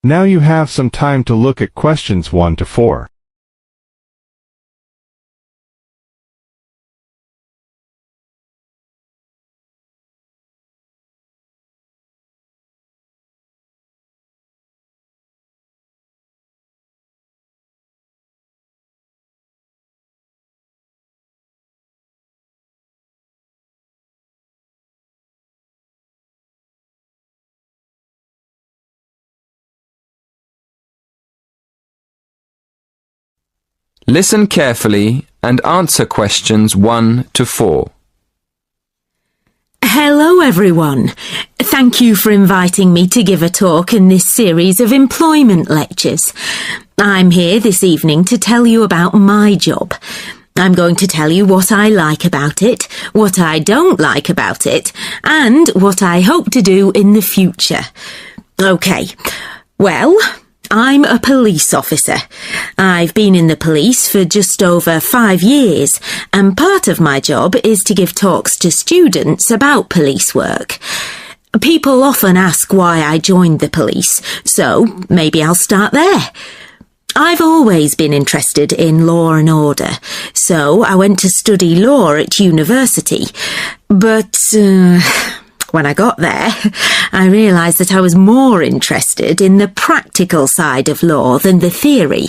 Now you have some time to look at questions 1 to 4. Listen carefully and answer questions 1 to 4. Hello everyone. Thank you for inviting me to give a talk in this series of employment lectures. I'm here this evening to tell you about my job. I'm going to tell you what I like about it, what I don't like about it, and what I hope to do in the future. Okay, well, I'm a police officer. I've been in the police for just over 5 years, and part of my job is to give talks to students about police work. People often ask why I joined the police, so maybe I'll start there. I've always been interested in law and order, so I went to study law at university. But when I got there, I realised that I was more interested in the practical side of law than the theory.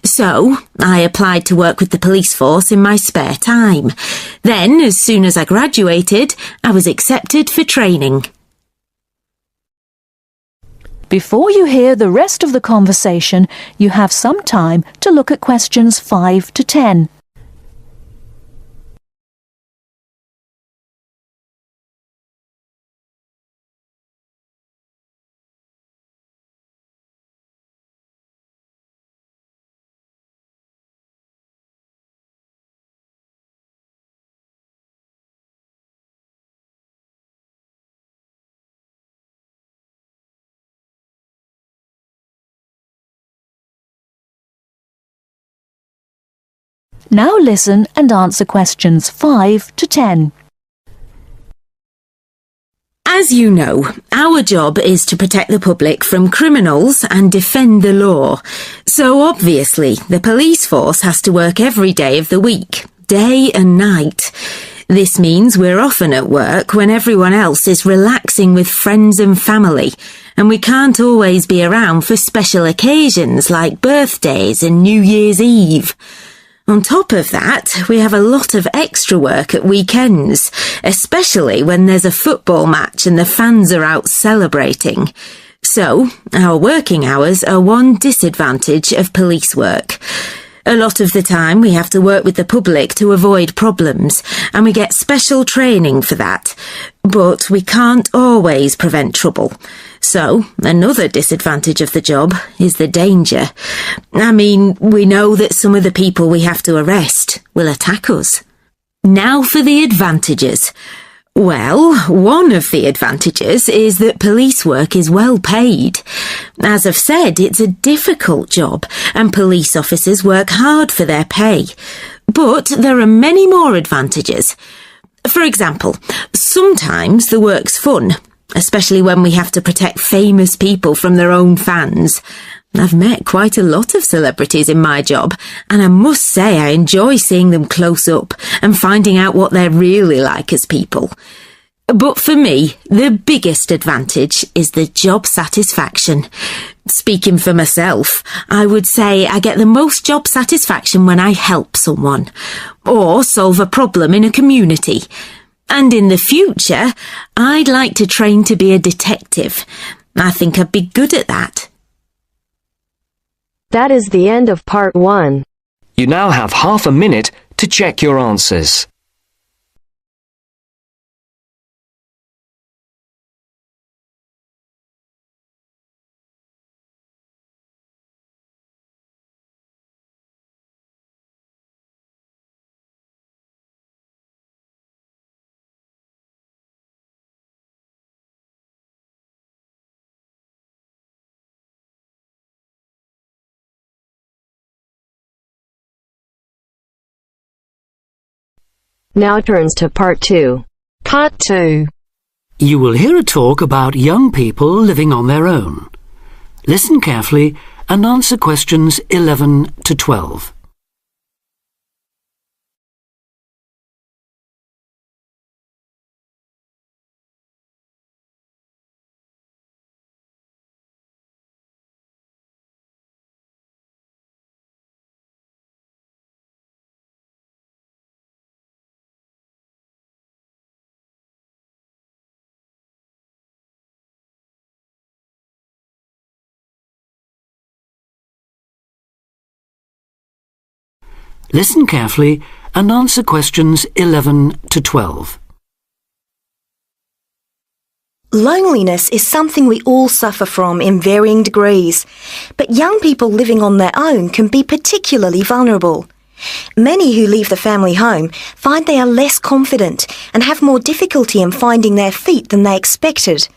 So I applied to work with the police force in my spare time. Then, as soon as I graduated, I was accepted for training. Before you hear the rest of the conversation, you have some time to look at questions 5 to 10. Now listen and answer questions 5 to 10. As you know, our job is to protect the public from criminals and defend the law. So obviously, the police force has to work every day of the week, day and night. This means we're often at work when everyone else is relaxing with friends and family, and we can't always be around for special occasions like birthdays and New Year's Eve. On top of that, we have a lot of extra work at weekends, especially when there's a football match and the fans are out celebrating. So, our working hours are one disadvantage of police work. A lot of the time we have to work with the public to avoid problems, and we get special training for that. But we can't always prevent trouble. So, another disadvantage of the job is the danger. I mean, we know that some of the people we have to arrest will attack us. Now for the advantages. Well, one of the advantages is that police work is well paid. As I've said, it's a difficult job, and police officers work hard for their pay. But there are many more advantages. For example, sometimes the work's fun, especially when we have to protect famous people from their own fans. I've met quite a lot of celebrities in my job, and I must say I enjoy seeing them close up and finding out what they're really like as people. But for me, the biggest advantage is the job satisfaction. Speaking for myself, I would say I get the most job satisfaction when I help someone, or solve a problem in a community. And in the future, I'd like to train to be a detective. I think I'd be good at that. That is the end of part 1. You now have half a minute to check your answers. Now turns to part 2. Part 2. You will hear a talk about young people living on their own. Listen carefully and answer questions 11 to 12. Listen carefully and answer questions 11 to 12. Loneliness is something we all suffer from in varying degrees, but young people living on their own can be particularly vulnerable. Many who leave the family home find they are less confident and have more difficulty in finding their feet than they expected.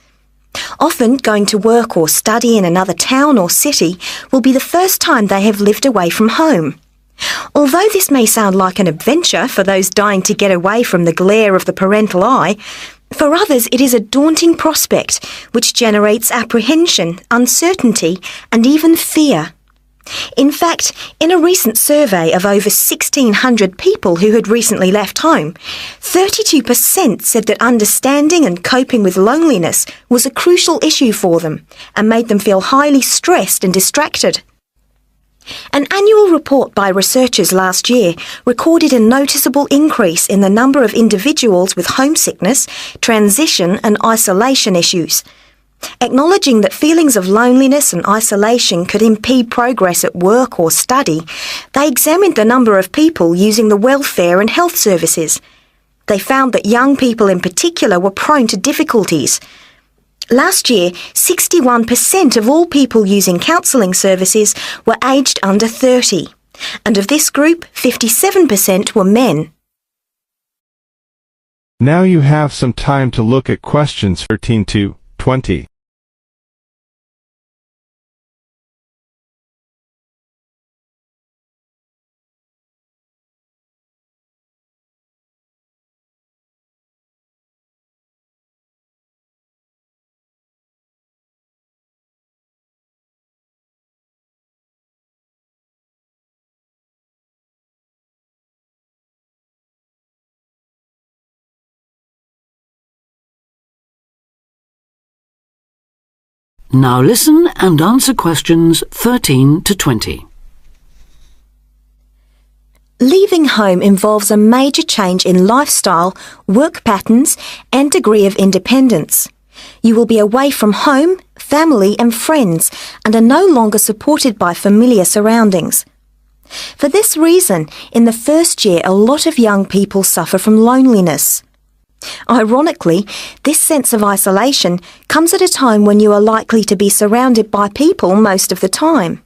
Often, going to work or study in another town or city will be the first time they have lived away from home. Although this may sound like an adventure for those dying to get away from the glare of the parental eye, for others it is a daunting prospect which generates apprehension, uncertainty and even fear. In fact, in a recent survey of over 1,600 people who had recently left home, 32% said that understanding and coping with loneliness was a crucial issue for them and made them feel highly stressed and distracted. An annual report by researchers last year recorded a noticeable increase in the number of individuals with homesickness, transition and isolation issues. Acknowledging that feelings of loneliness and isolation could impede progress at work or study, they examined the number of people using the welfare and health services. They found that young people in particular were prone to difficulties. Last year, 61% of all people using counselling services were aged under 30, and of this group, 57% were men. Now you have some time to look at questions 13 to 20. Now listen and answer questions 13 to 20. Leaving home involves a major change in lifestyle, work patterns and degree of independence. You will be away from home, family and friends and are no longer supported by familiar surroundings. For this reason, in the first year a lot of young people suffer from loneliness. Ironically, this sense of isolation comes at a time when you are likely to be surrounded by people most of the time.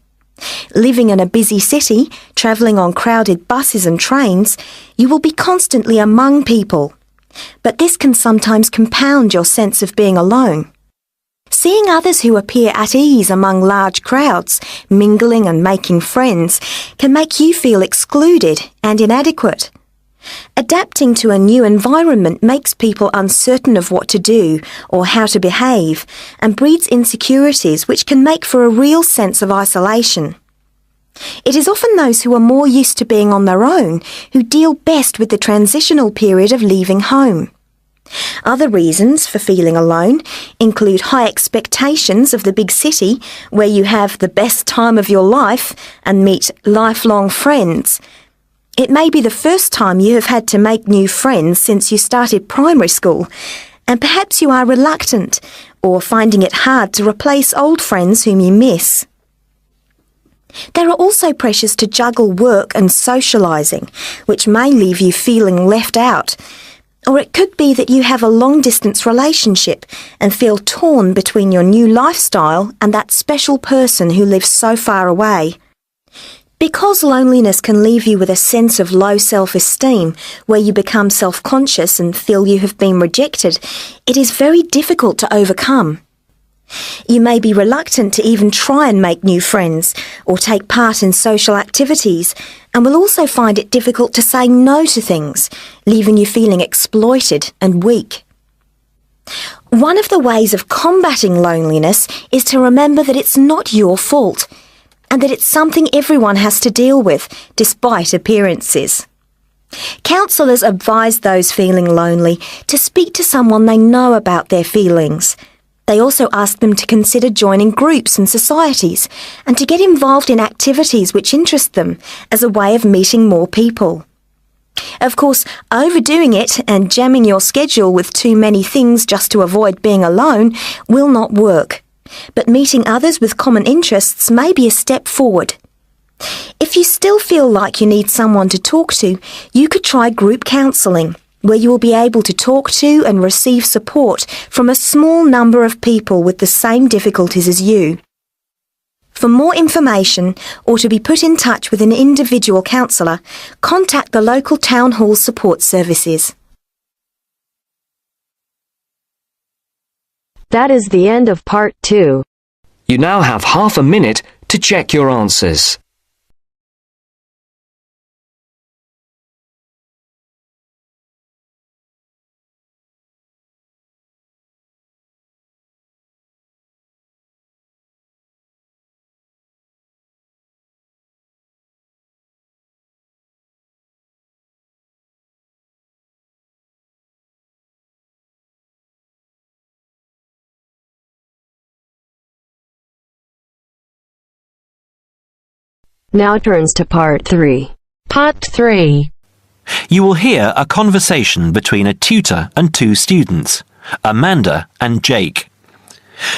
Living in a busy city, travelling on crowded buses and trains, you will be constantly among people. But this can sometimes compound your sense of being alone. Seeing others who appear at ease among large crowds, mingling and making friends, can make you feel excluded and inadequate. Adapting to a new environment makes people uncertain of what to do or how to behave and breeds insecurities which can make for a real sense of isolation. It is often those who are more used to being on their own who deal best with the transitional period of leaving home. Other reasons for feeling alone include high expectations of the big city where you have the best time of your life and meet lifelong friends. It may be the first time you have had to make new friends since you started primary school, and perhaps you are reluctant or finding it hard to replace old friends whom you miss. There are also pressures to juggle work and socialising, which may leave you feeling left out. Or it could be that you have a long-distance relationship and feel torn between your new lifestyle and that special person who lives so far away. Because loneliness can leave you with a sense of low self-esteem, where you become self-conscious and feel you have been rejected, it is very difficult to overcome. You may be reluctant to even try and make new friends or take part in social activities, and will also find it difficult to say no to things, leaving you feeling exploited and weak. One of the ways of combating loneliness is to remember that it's not your fault and that it's something everyone has to deal with, despite appearances. Counsellors advise those feeling lonely to speak to someone they know about their feelings. They also ask them to consider joining groups and societies and to get involved in activities which interest them as a way of meeting more people. Of course, overdoing it and jamming your schedule with too many things just to avoid being alone will not work. But meeting others with common interests may be a step forward. If you still feel like you need someone to talk to, you could try group counselling, where you will be able to talk to and receive support from a small number of people with the same difficulties as you. For more information or to be put in touch with an individual counsellor, contact the local town hall support services. That is the end of part 2. You now have half a minute to check your answers. Now turns to part 3. Part 3. You will hear a conversation between a tutor and two students, Amanda and Jake.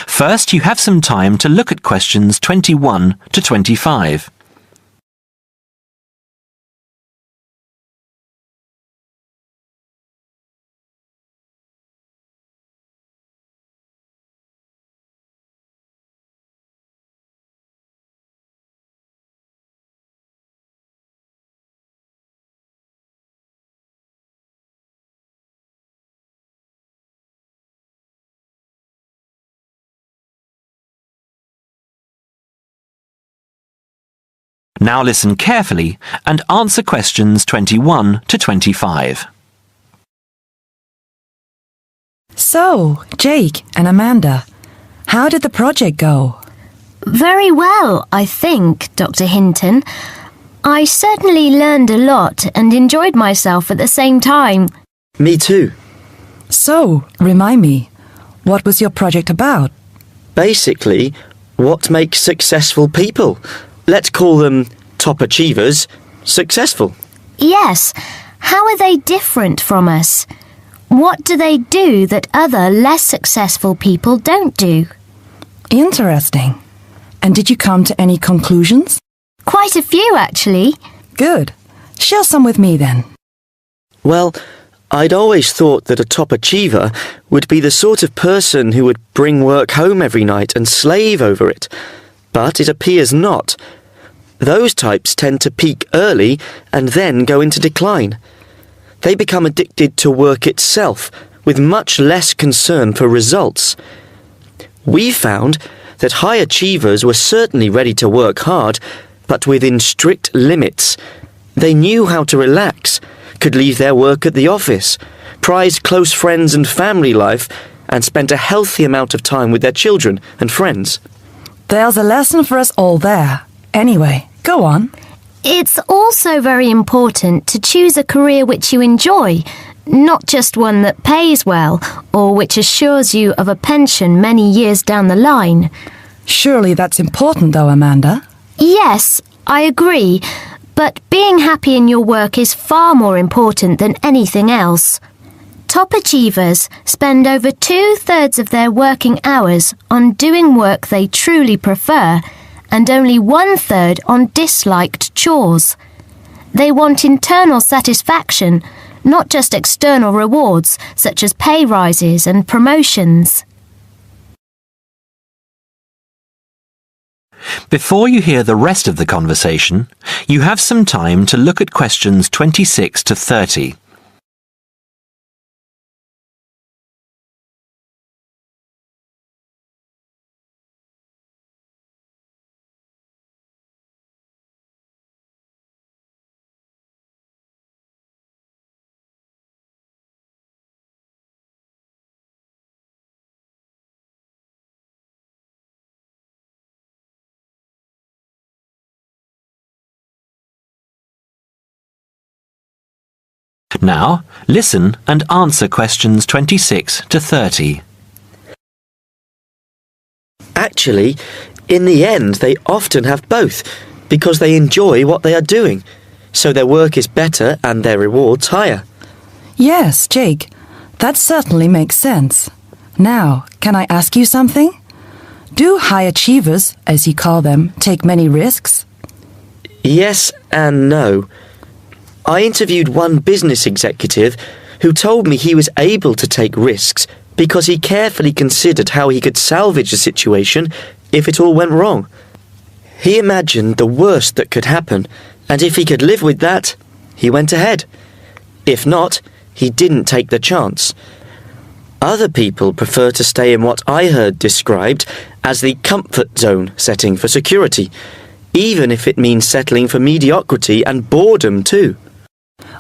First, you have some time to look at questions 21 to 25. Now listen carefully and answer questions 21 to 25. So, Jake and Amanda, how did the project go? Very well, I think, Dr. Hinton. I certainly learned a lot and enjoyed myself at the same time. Me too. So, remind me, what was your project about? Basically, what makes successful people? Let's call them top achievers successful. Yes. How are they different from us? What do they do that other less successful people don't do? Interesting. And did you come to any conclusions? Quite a few, actually. Good. Share some with me then. Well, I'd always thought that a top achiever would be the sort of person who would bring work home every night and slave over it. But it appears not. Those types tend to peak early and then go into decline. They become addicted to work itself, with much less concern for results. We found that high achievers were certainly ready to work hard, but within strict limits. They knew how to relax, could leave their work at the office, prized close friends and family life, and spent a healthy amount of time with their children and friends. There's a lesson for us all there. Anyway, go on. It's also very important to choose a career which you enjoy, not just one that pays well or which assures you of a pension many years down the line. Surely that's important though, Amanda. Yes, I agree, but being happy in your work is far more important than anything else. Top achievers spend over 2/3 of their working hours on doing work they truly prefer and only 1/3 on disliked chores. They want internal satisfaction, not just external rewards such as pay rises and promotions. Before you hear the rest of the conversation, you have some time to look at questions 26 to 30. Now, listen and answer questions 26 to 30. Actually, in the end, they often have both because they enjoy what they are doing, so their work is better and their rewards higher. Yes, Jake, that certainly makes sense. Now, can I ask you something? Do high achievers, as you call them, take many risks? Yes and no. I interviewed one business executive who told me he was able to take risks because he carefully considered how he could salvage the situation if it all went wrong. He imagined the worst that could happen, and if he could live with that, he went ahead. If not, he didn't take the chance. Other people prefer to stay in what I heard described as the comfort zone setting for security, even if it means settling for mediocrity and boredom too.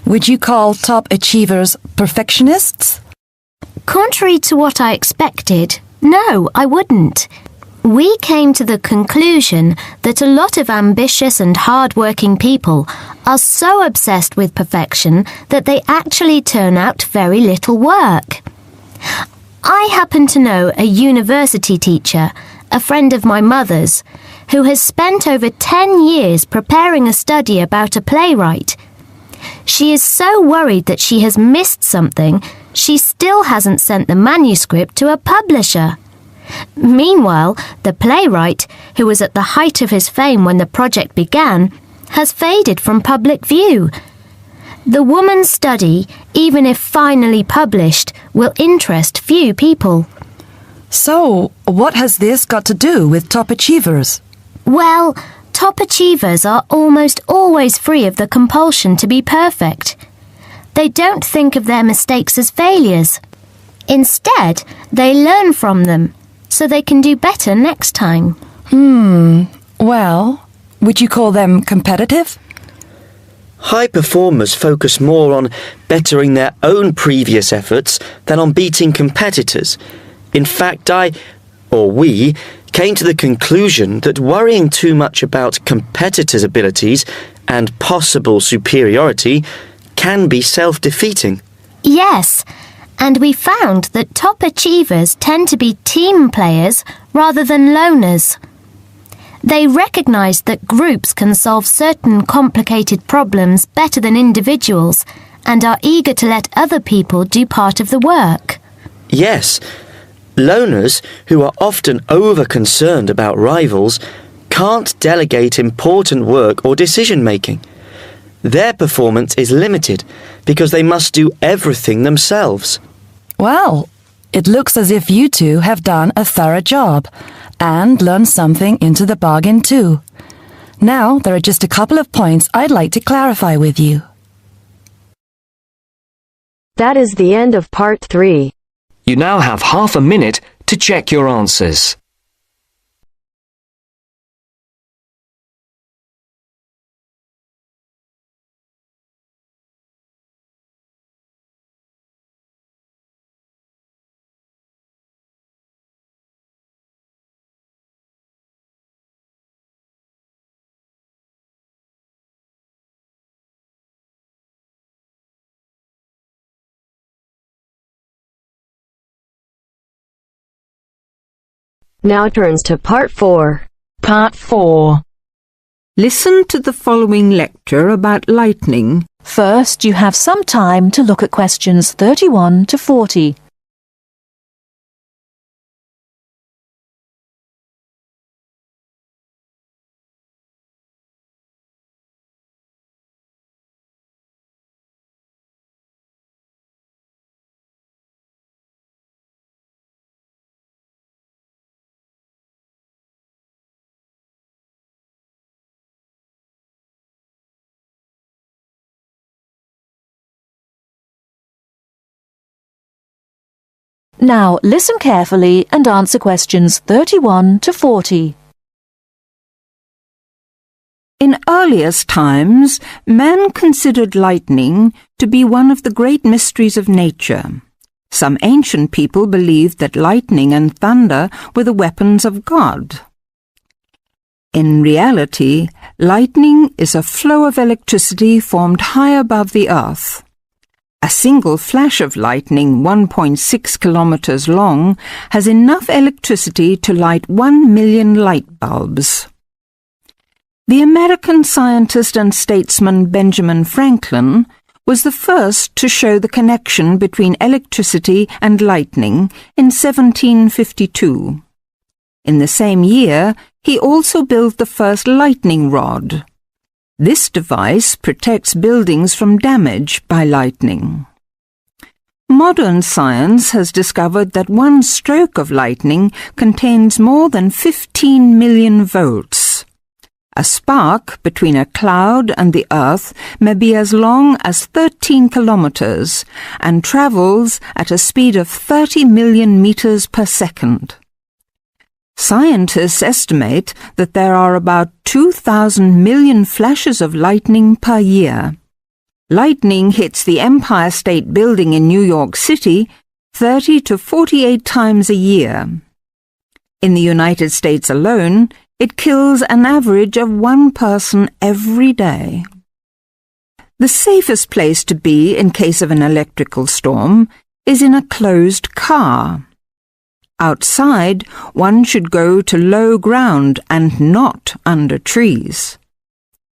Would you call top achievers perfectionists? Contrary to what I expected, no, I wouldn't. We came to the conclusion that a lot of ambitious and hard-working people are so obsessed with perfection that they actually turn out very little work. I happen to know a university teacher, a friend of my mother's, who has spent over 10 years preparing a study about a playwright. She is so worried that she has missed something, she still hasn't sent the manuscript to a publisher. Meanwhile, the playwright, who was at the height of his fame when the project began, has faded from public view. The woman's study, even if finally published, will interest few people. So, what has this got to do with top achievers? Well, top achievers are almost always free of the compulsion to be perfect. They don't think of their mistakes as failures. Instead, they learn from them, so they can do better next time. Well, would you call them competitive? High performers focus more on bettering their own previous efforts than on beating competitors. In fact, we, came to the conclusion that worrying too much about competitors' abilities and possible superiority can be self-defeating. Yes, and we found that top achievers tend to be team players rather than loners. They recognise that groups can solve certain complicated problems better than individuals and are eager to let other people do part of the work. Yes, loners, who are often over-concerned about rivals, can't delegate important work or decision-making. Their performance is limited because they must do everything themselves. Well, it looks as if you two have done a thorough job and learned something into the bargain too. Now, there are just a couple of points I'd like to clarify with you. That is the end of part 3. You now have half a minute to check your answers. Now turns to part 4. Part 4. Listen to the following lecture about lightning. First, you have some time to look at questions 31 to 40. Now, listen carefully and answer questions 31 to 40. In earliest times, men considered lightning to be one of the great mysteries of nature. Some ancient people believed that lightning and thunder were the weapons of God. In reality, lightning is a flow of electricity formed high above the earth. A single flash of lightning 1.6 kilometers long has enough electricity to light 1 million light bulbs. The American scientist and statesman Benjamin Franklin was the first to show the connection between electricity and lightning in 1752. In the same year, he also built the first lightning rod. This device protects buildings from damage by lightning. Modern science has discovered that one stroke of lightning contains more than 15 million volts. A spark between a cloud and the earth may be as long as 13 kilometers and travels at a speed of 30 million meters per second. Scientists estimate that there are about 2,000 million flashes of lightning per year. Lightning hits the Empire State Building in New York City 30 to 48 times a year. In the United States alone, it kills an average of 1 person every day. The safest place to be in case of an electrical storm is in a closed car. Outside, one should go to low ground and not under trees.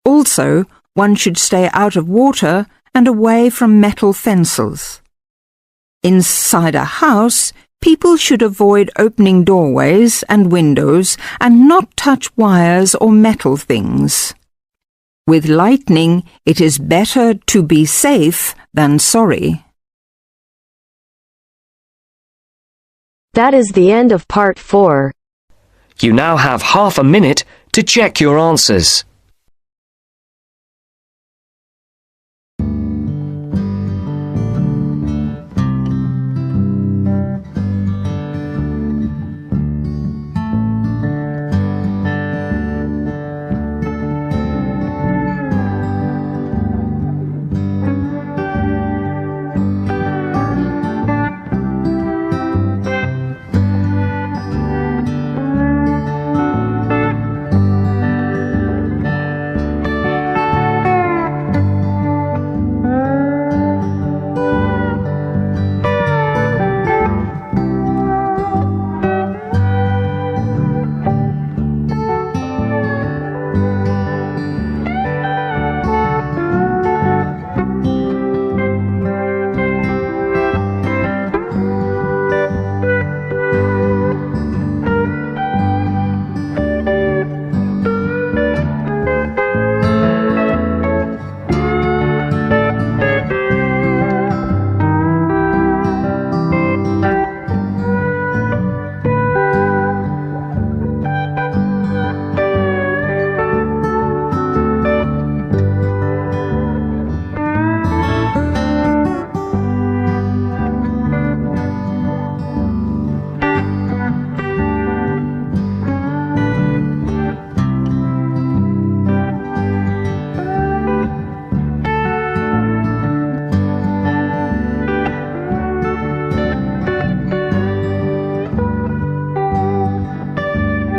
Also, one should stay out of water and away from metal fences. Inside a house, people should avoid opening doorways and windows and not touch wires or metal things. With lightning, it is better to be safe than sorry. That is the end of part 4. You now have half a minute to check your answers.